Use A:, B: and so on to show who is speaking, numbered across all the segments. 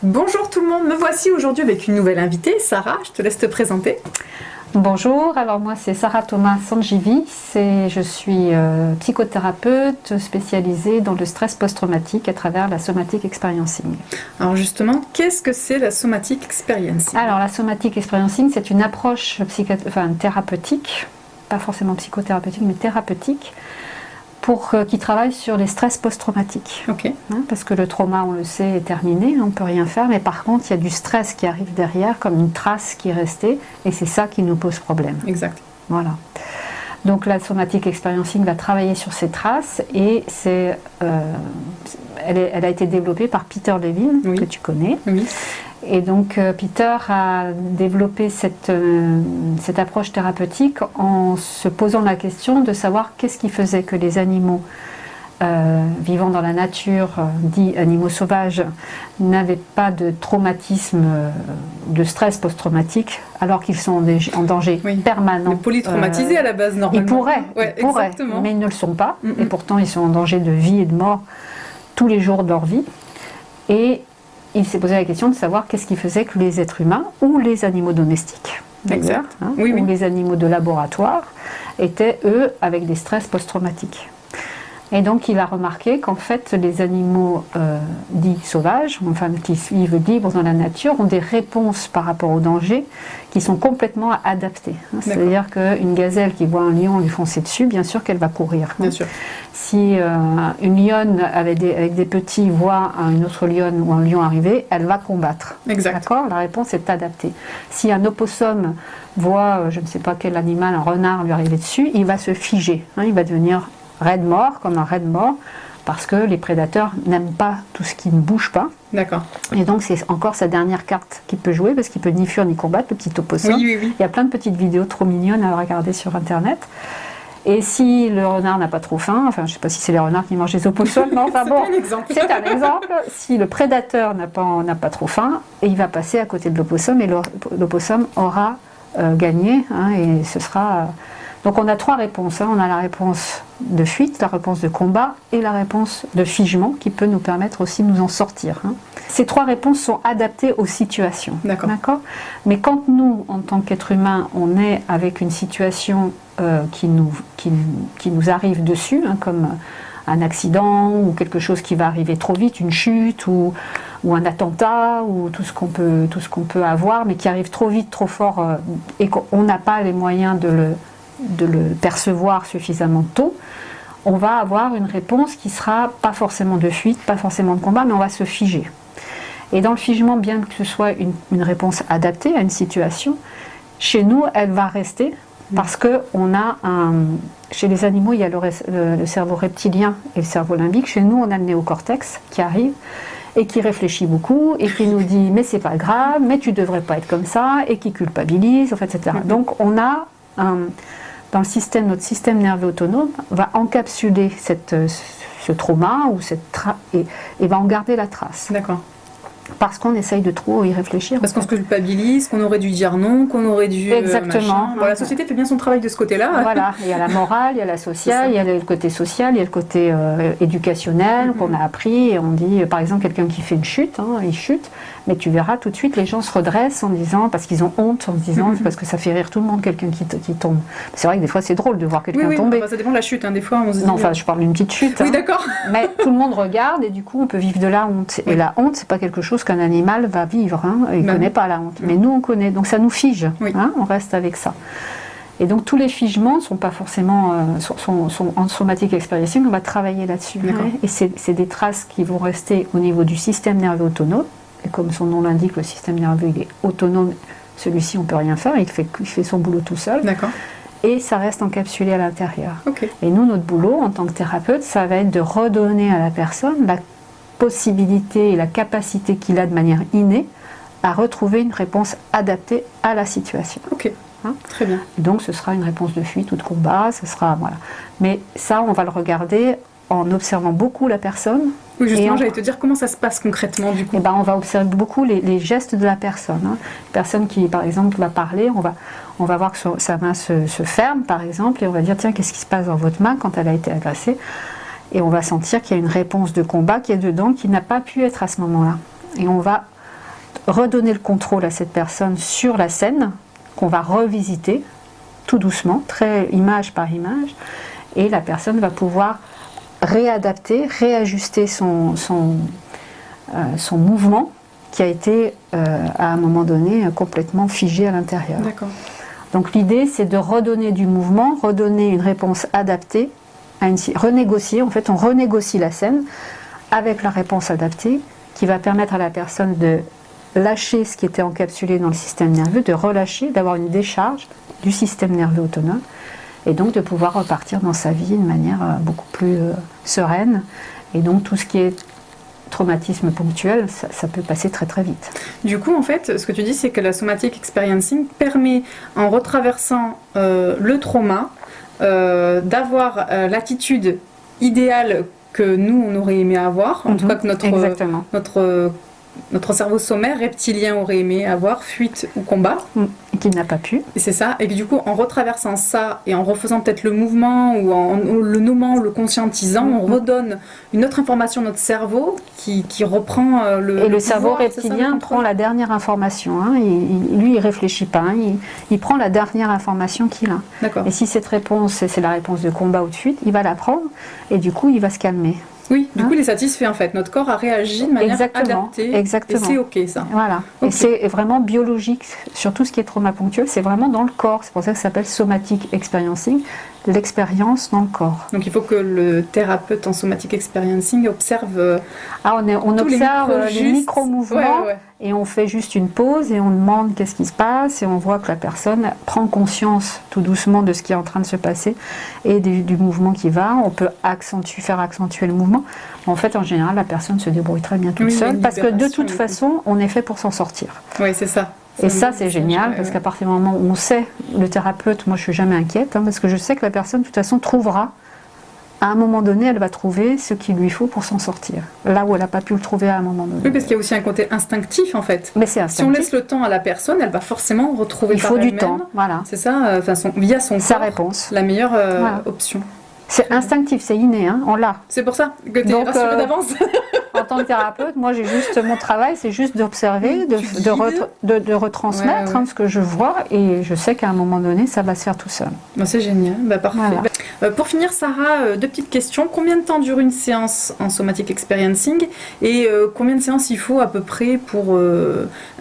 A: Bonjour tout le monde, me voici aujourd'hui avec une nouvelle invitée, Sarah, je te laisse te présenter.
B: Bonjour, alors moi c'est Sarah Thomas Sanjivi, je suis psychothérapeute spécialisée dans le stress post-traumatique à travers la somatic experiencing.
A: Alors justement, qu'est-ce que c'est la somatic experiencing?
B: Alors la somatic experiencing, c'est une approche thérapeutique, pas forcément psychothérapeutique mais thérapeutique, qui travaille sur les stress post-traumatiques.
A: Okay.
B: Parce que le trauma, on le sait, est terminé, on ne peut rien faire, mais par contre, il y a du stress qui arrive derrière, comme une trace qui est restée, et c'est ça qui nous pose problème.
A: Exact.
B: Voilà. Donc la somatic experiencing va travailler sur ces traces, et elle a été développée par Peter Levine,
A: oui,
B: que tu connais.
A: Oui.
B: Et donc Peter a développé cette approche thérapeutique en se posant la question de savoir qu'est-ce qui faisait que les animaux vivant dans la nature, dits animaux sauvages, n'avaient pas de traumatisme, de stress post-traumatique, alors qu'ils sont en danger permanent.
A: Mais polytraumatisés à la base, normalement.
B: Ils pourraient, mais ils ne le sont pas, et pourtant ils sont en danger de vie et de mort tous les jours de leur vie. Et il s'est posé la question de savoir qu'est-ce qui faisait que les êtres humains ou les animaux domestiques, ou les animaux de laboratoire, étaient eux avec des stress post-traumatiques. Et donc il a remarqué qu'en fait les animaux dits sauvages, enfin qui vivent libres dans la nature, ont des réponses par rapport au danger qui sont complètement adaptées. C'est-à-dire qu'une gazelle qui voit un lion lui foncer dessus, bien sûr qu'elle va courir.
A: Bien sûr.
B: Si une lionne avec des petits voit une autre lionne ou un lion arriver, elle va combattre.
A: Exact.
B: D'accord ? La réponse est adaptée. Si un opossum voit, je ne sais pas quel animal, un renard lui arriver dessus, il va se figer. Il va devenir raide mort, comme un raide mort, parce que les prédateurs n'aiment pas tout ce qui ne bouge pas.
A: D'accord.
B: Et donc c'est encore sa dernière carte qu'il peut jouer, parce qu'il peut ni fuir ni combattre, le petit opossum.
A: Oui.
B: Il y a plein de petites vidéos trop mignonnes à regarder sur internet. Et si le renard n'a pas trop faim, enfin je ne sais pas si c'est les renards qui mangent les opossums, mais enfin bon, c'est un exemple. Si le prédateur n'a pas trop faim, il va passer à côté de l'opossum, et l'opossum aura gagné, et ce sera... Donc on a trois réponses. On a la réponse de fuite, la réponse de combat et la réponse de figement qui peut nous permettre aussi de nous en sortir. Ces trois réponses sont adaptées aux situations. D'accord. Mais quand nous, en tant qu'être humain, on est avec une situation qui nous arrive dessus, comme un accident ou quelque chose qui va arriver trop vite, une chute ou un attentat ou tout ce qu'on peut avoir, mais qui arrive trop vite, trop fort et qu'on n'a pas les moyens de le percevoir suffisamment tôt, on va avoir une réponse qui sera pas forcément de fuite, pas forcément de combat, mais on va se figer. Et dans le figement, bien que ce soit une réponse adaptée à une situation, chez nous, elle va rester parce que chez les animaux, il y a le cerveau reptilien et le cerveau limbique. Chez nous, on a le néocortex qui arrive et qui réfléchit beaucoup et qui nous dit mais c'est pas grave, mais tu devrais pas être comme ça, et qui culpabilise, etc. Donc on a dans notre système nerveux autonome va encapsuler ce trauma ou et va en garder la trace.
A: D'accord.
B: Parce qu'on essaye de trop y réfléchir.
A: Parce qu'on se culpabilise, qu'on aurait dû dire non, qu'on aurait dû...
B: Exactement.
A: Bon, la société fait bien son travail de ce côté-là.
B: Voilà, il y a la morale, il y a la sociale, il y a le côté social, il y a le côté éducationnel qu'on a appris. Et on dit, par exemple, quelqu'un qui fait une chute, il chute, mais tu verras tout de suite, les gens se redressent en disant, parce qu'ils ont honte, en se disant, parce que ça fait rire tout le monde, quelqu'un qui tombe. C'est vrai que des fois, c'est drôle de voir quelqu'un tomber.
A: Ça dépend de la chute, des fois on se dit...
B: Non, enfin, je parle d'une petite chute.
A: Oui, d'accord.
B: Mais tout le monde regarde et du coup, on peut vivre de la honte. Et la honte, c'est pas quelque chose qu'un animal va vivre. Il ne connaît pas la honte. Mais nous, on connaît. Donc ça nous fige. On reste avec ça. Et donc tous les figements ne sont pas forcément sont en somatic experiencing, on va travailler là-dessus. Et c'est des traces qui vont rester au niveau du système nerveux autonome. Et comme son nom l'indique, le système nerveux il est autonome. Celui-ci, on ne peut rien faire. Il fait son boulot tout seul.
A: D'accord.
B: Et ça reste encapsulé à l'intérieur.
A: Okay.
B: Et nous, notre boulot en tant que thérapeute, ça va être de redonner à la personne la possibilité et la capacité qu'il a de manière innée à retrouver une réponse adaptée à la situation.
A: Ok, très bien.
B: Donc ce sera une réponse de fuite ou de combat, ce sera, voilà. Mais ça, on va le regarder en observant beaucoup la personne.
A: Oui, justement, j'allais te dire comment ça se passe concrètement du coup.
B: On va observer beaucoup les gestes de la personne. Une personne qui, par exemple, va parler, on va voir que sa main se ferme, par exemple, et on va dire, tiens, qu'est-ce qui se passe dans votre main quand elle a été agressée ? Et on va sentir qu'il y a une réponse de combat qui est dedans, qui n'a pas pu être à ce moment-là. Et on va redonner le contrôle à cette personne sur la scène, qu'on va revisiter tout doucement, très image par image, et la personne va pouvoir réadapter, réajuster son mouvement qui a été à un moment donné complètement figé à l'intérieur.
A: D'accord.
B: Donc l'idée, c'est de redonner du mouvement, redonner une réponse adaptée, renégocier, en fait on renégocie la scène avec la réponse adaptée qui va permettre à la personne de lâcher ce qui était encapsulé dans le système nerveux, de relâcher, d'avoir une décharge du système nerveux autonome et donc de pouvoir repartir dans sa vie de manière beaucoup plus sereine. Et donc tout ce qui est traumatisme ponctuel, ça peut passer très très vite.
A: Du coup, en fait, ce que tu dis, c'est que la somatic experiencing permet, en retraversant le trauma, d'avoir l'attitude idéale que nous, on aurait aimé avoir, en tout cas que notre cerveau sommaire reptilien aurait aimé avoir, fuite ou combat.
B: Et qu'il n'a pas pu.
A: Et c'est ça, et que du coup, en retraversant ça et en refaisant peut-être le mouvement ou en le nommant ou le conscientisant, on redonne une autre information à notre cerveau qui reprend le.
B: Et le cerveau reptilien prend la dernière information. Hein. Lui, il ne réfléchit pas. Hein. Il prend la dernière information qu'il a.
A: D'accord.
B: Et si cette réponse, c'est la réponse de combat ou de fuite, il va la prendre et du coup, il va se calmer.
A: Oui, du coup, il est satisfait en fait. Notre corps a réagi de manière adaptée.
B: Exactement.
A: Et c'est OK ça.
B: Voilà. Okay. Et c'est vraiment biologique. Sur tout ce qui est trauma ponctuel, c'est vraiment dans le corps. C'est pour ça que ça s'appelle somatic experiencing, l'expérience dans le corps.
A: Donc il faut que le thérapeute en somatic experiencing observe.
B: On observe les micro-mouvements et on fait juste une pause et on demande qu'est-ce qui se passe et on voit que la personne prend conscience tout doucement de ce qui est en train de se passer et du mouvement qui va. On peut faire accentuer le mouvement. En fait, en général, la personne se débrouille très bien toute seule parce que de toute façon, on est fait pour s'en sortir.
A: Oui, c'est ça.
B: Et ça, c'est génial parce qu'à partir du moment où on sait, le thérapeute, moi je ne suis jamais inquiète parce que je sais que la personne, de toute façon, trouvera. À un moment donné, elle va trouver ce qu'il lui faut pour s'en sortir. Là où elle n'a pas pu le trouver à un moment donné.
A: Oui, parce qu'il y a aussi un côté instinctif en fait.
B: Mais c'est instinctif.
A: Si on laisse le temps à la personne, elle va forcément retrouver par elle-même.
B: Il faut du temps, voilà.
A: C'est ça, via son
B: sa
A: corps,
B: réponse.
A: La meilleure option.
B: C'est instinctif, c'est inné, hein, on l'a.
A: C'est pour ça que tu es rassurée d'avance.
B: En tant que thérapeute, moi j'ai juste mon travail, c'est juste d'observer, de retransmettre ce que je vois et je sais qu'à un moment donné, ça va se faire tout seul.
A: Bon, c'est génial, parfait. Voilà. Pour finir, Sarah, deux petites questions. Combien de temps dure une séance en somatic experiencing et combien de séances il faut à peu près pour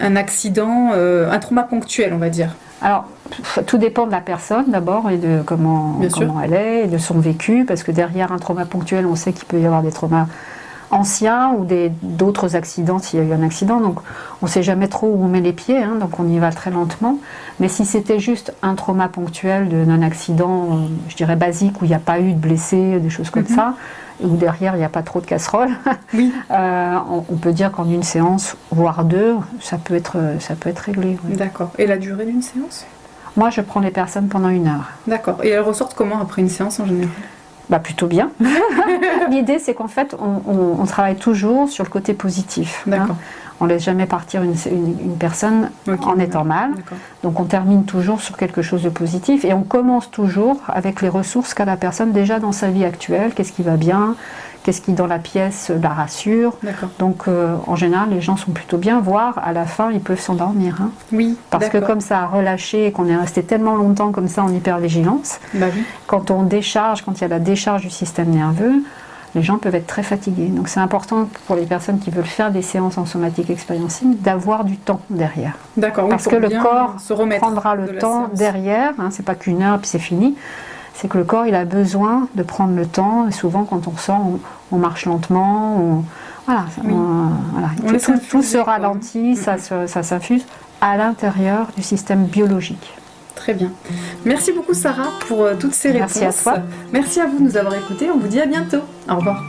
A: un accident, un trauma ponctuel, on va dire?
B: Alors, tout dépend de la personne d'abord et de comment elle est, et de son vécu, parce que derrière un trauma ponctuel, on sait qu'il peut y avoir des traumas anciens ou d'autres accidents s'il y a eu un accident. Donc, on ne sait jamais trop où on met les pieds, hein, donc on y va très lentement. Mais si c'était juste un trauma ponctuel d'un accident, je dirais basique, où il n'y a pas eu de blessés, des choses comme ça, où derrière il n'y a pas trop de casseroles, on peut dire qu'en une séance, voire deux, ça peut être réglé. Oui.
A: D'accord. Et la durée d'une séance?
B: Moi, je prends les personnes pendant 1 heure.
A: D'accord. Et elles ressortent comment après une séance en général?
B: Plutôt bien. L'idée, c'est qu'en fait, on travaille toujours sur le côté positif.
A: D'accord.
B: Hein. On ne laisse jamais partir une personne en étant mal. Donc on termine toujours sur quelque chose de positif et on commence toujours avec les ressources qu'a la personne déjà dans sa vie actuelle. Qu'est-ce qui va bien? Qu'est-ce qui dans la pièce la rassure? Donc en général, les gens sont plutôt bien, voire à la fin, ils peuvent s'endormir. Hein.
A: Oui.
B: Parce que comme ça a relâché et qu'on est resté tellement longtemps comme ça en hypervigilance, quand on décharge, quand il y a la décharge du système nerveux, les gens peuvent être très fatigués. Donc c'est important pour les personnes qui veulent faire des séances en somatic experiencing d'avoir du temps derrière.
A: D'accord.
B: Parce que le corps prendra le temps derrière. Hein, c'est pas qu'1 heure puis c'est fini. C'est que le corps il a besoin de prendre le temps. Et souvent quand on sort, on marche lentement. Tout se ralentit, ça s'infuse à l'intérieur du système biologique.
A: Très bien. Merci beaucoup Sarah pour toutes ces réponses.
B: Merci à toi.
A: Merci à vous de nous avoir écoutés. On vous dit à bientôt. Au revoir.